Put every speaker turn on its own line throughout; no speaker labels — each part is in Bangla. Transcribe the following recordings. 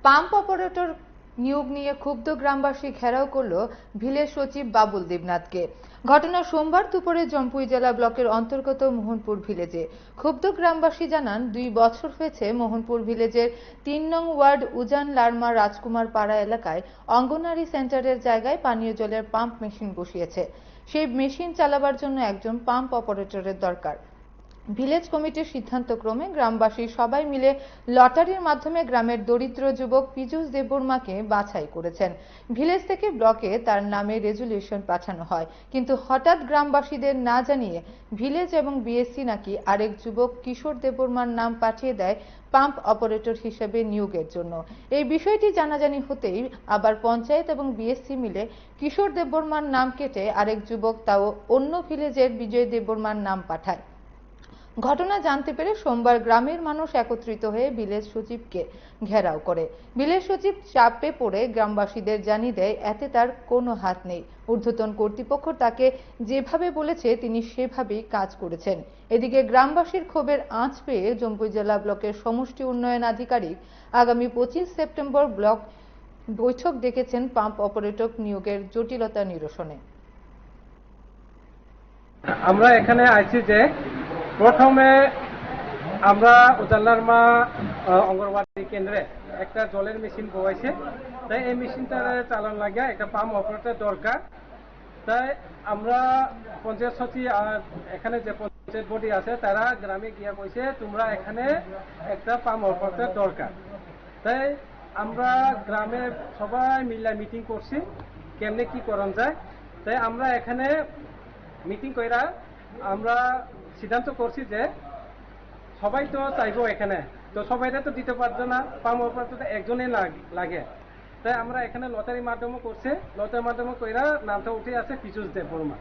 পাম্প অপারেটর নিয়োগ নিয়ে ক্ষুব্ধ গ্রামবাসী ঘেরাও করল ভিলেজ সচিব বাবুল দেবনাথকে। ঘটনা সোমবার দুপুরে জম্পুই জেলা ব্লকের অন্তর্গত মোহনপুর ভিলেজে। ক্ষুব্ধ গ্রামবাসী জানান, 2 বছর হয়েছে মোহনপুর ভিলেজের 3 নং ওয়ার্ড উজান লারমা রাজকুমার পাড়া এলাকায় অঙ্গনারী সেন্টারের জায়গায় পানীয় জলের পাম্প মেশিন বসিয়েছে। সেই মেশিন চালাবার জন্য একজন পাম্প অপারেটরের দরকার। ভিলেজ কমিটির সিদ্ধান্তক্রমে গ্রামবাসী সবাই মিলে লটারির মাধ্যমে গ্রামের দরিদ্র যুবক পীযূষ দেববর্মাকে বাছাই করেছেন। ভিলেজ থেকে ব্লকে তার নামে রেজুলেশন পাঠানো হয়, কিন্তু হঠাৎ গ্রামবাসীদের না জানিয়ে ভিলেজ এবং বিএসসি নাকি আরেক যুবক কিশোর দেববর্মার নাম পাঠিয়ে দেয় পাম্প অপারেটর হিসেবে নিয়োগের জন্য। এই বিষয়টি জানাজানি হতেই আবার পঞ্চায়েত এবং বিএসসি মিলে কিশোর দেববর্মার নাম কেটে আরেক যুবক, তাও অন্য ভিলেজের বিজয় দেববর্মার নাম পাঠায়। ঘটনা জানতে পেরে সোমবার গ্রামের মানুষ একত্রিত হয়ে ভিলেজ সচিবকে ঘেরাও করে। ভিলেজ সচিব চাপে পড়ে গ্রামবাসীদের জানিয়ে দেয় এতে তার কোনো হাত নেই। ঊর্ধ্বতন কর্তৃপক্ষ তাকে যেভাবে বলেছে তিনি সেভাবেই কাজ করেছেন। এদিকে গ্রামবাসীর ক্ষোভের আঁচ পেয়ে জম্পুই জেলা ব্লকের সমষ্টি উন্নয়ন আধিকারিক আগামী 25 সেপ্টেম্বর ব্লক বৈঠক ডেকেছেন পাম্প অপারেটর নিয়োগের জটিলতা নিরসনে।
আমরা এখানে আইছি যে প্রথমে আমরা উজানলারমা অঙ্গনওয়াড়ি কেন্দ্রে একটা জলের মেশিন বসাইছে, তাই এই মেশিনটা চালান লাগে একটা পাম্প অপারেটর দরকার। তাই আমরা পঞ্চায়েত সচিব আর এখানে যে পঞ্চায়েত বডি আছে তারা গ্রামে গিয়া কইছে তোমরা এখানে একটা পাম্প অপারেটর দরকার। তাই আমরা গ্রামে সবাই মিলে মিটিং করছি কেমনে কি করন যায়। তাই আমরা এখানে মিটিং কইরা আমরা সিদ্ধান্ত করছি যে সবাই তো চাইবো এখানে, তো সবাইটা তো দিতে পারতো না, পাম্প অপারেটর একজনই লাগে। তাই আমরা এখানে লটারির মাধ্যমে করছে, লটারির মাধ্যমে কইরা নামটা উঠে আছে পীযূষ দেববর্মা।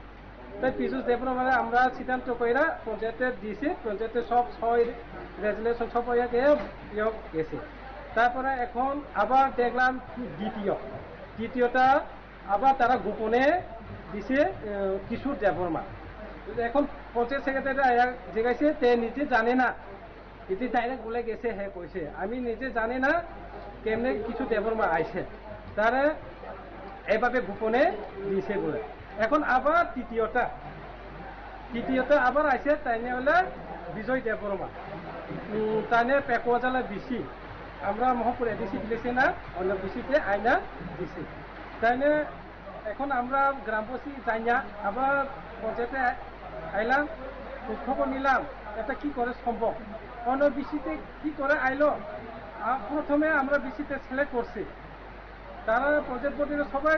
তাই পীযূষ দেববর্মারে আমরা সিদ্ধান্ত কইরা পঞ্চায়েতে দিয়েছি, পঞ্চায়েতে সব 6 রেজুলেশন সব হয়ে গেছে। তারপরে এখন আবার দেখলাম দ্বিতীয়টা আবার তারা গোপনে দিছে কিশোর দেববর্মা। এখন পঞ্চায়েত সেক্রেটারি জিজ্ঞাসে তে নিজে জানে না, এটি ডাইরেক্ট বলে গেছে, হ্যাঁ কইছে আমি নিজে জানি না কেমনে কিছু দেববর্মা আইছে, তারা এভাবে গোপনে দিছে বলে। এখন আবার তৃতীয়টা আবার আইছে, তাইনে হলে বিজয় দেববর্মা, তাইনে পেকুয়া জেলা বিসি, আমরা মোহনপুর এডিসি দিয়েছি না, অন্য বিসিতে আইনা দিছি। তাইনে এখন আমরা গ্রামবাসী যাই না, আবার পঞ্চায়েতে আইলাম, খবর নিলাম এটা কি করে সম্ভব, অন্য বিসিতে কি করে আইলো। প্রথমে আমরা বিসিতে সিলেক্ট করছি, তারা প্রজেক্ট বোর্ডের সবাই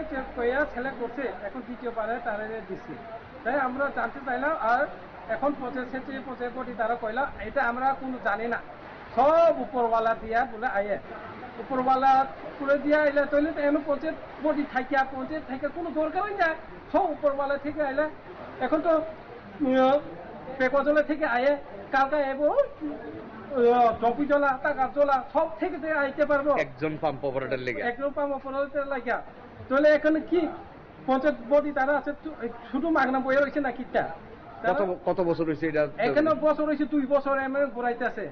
সিলেক্ট করছে, এখন দ্বিতীয়বারে তারা দিছি। তাই আমরা জানতে চাইলাম, আর এখন প্রজেক্ট বোর্ডে তারা কইলা এটা আমরা কোনো জানি না, সব উপরওয়ালা দিয়া বলে আয়ে, উপরওয়ালা করে দিয়া আইলে তৈলে এমন পঞ্চায়েত বডি থাকিয়া পঞ্চায়েত থেকে কোনো দরকারই না, সব উপরওয়ালা থেকে আইলে। এখন তো পেকজলা থেকে আয়ে, কালকে এবো জম্পুইজলা টাকারজলা সব থেকে আইতে পারবো
একজন পাম্প অপারেটর লেগে,
একজন পাম্প অপারেটর লাগিয়া। তাহলে এখানে কি পঞ্চায়েত বডি তারা আছে শুধু মাগনা বইয়ে রয়েছে না কিটা।
কত বছর হয়েছে এটা?
এখানে বছর হয়েছে 2 বছর এমন ঘুরাইতেছে,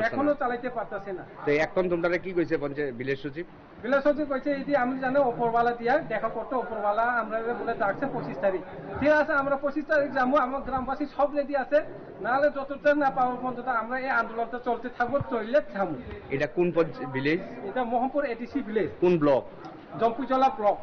এখনো চালাইতে পারতেছে না।
তো এখন তোমরা কি কইছে পঞ্চায়েত ভিলেজ সচিব?
ভিলেজ সচিব কইছে এই আমি জানো উপরওয়ালা দিয়া দেখা করতে, উপরওয়ালা আমরা বলে ডাকছে 25 তারিখ। ঠিক আছে, আমরা 25 তারিখ যাবো, আমার গ্রামবাসী সব রেডি আছে, নাহলে যতটা না পাওয়ার পর্যন্ত আমরা এই আন্দোলনটা চলতে থাকবো, চললে থামবো।
এটা কোন ভিলেজ?
এটা মোহনপুর এডিসি ভিলেজ।
কোন ব্লক?
জম্পুইজলা ব্লক।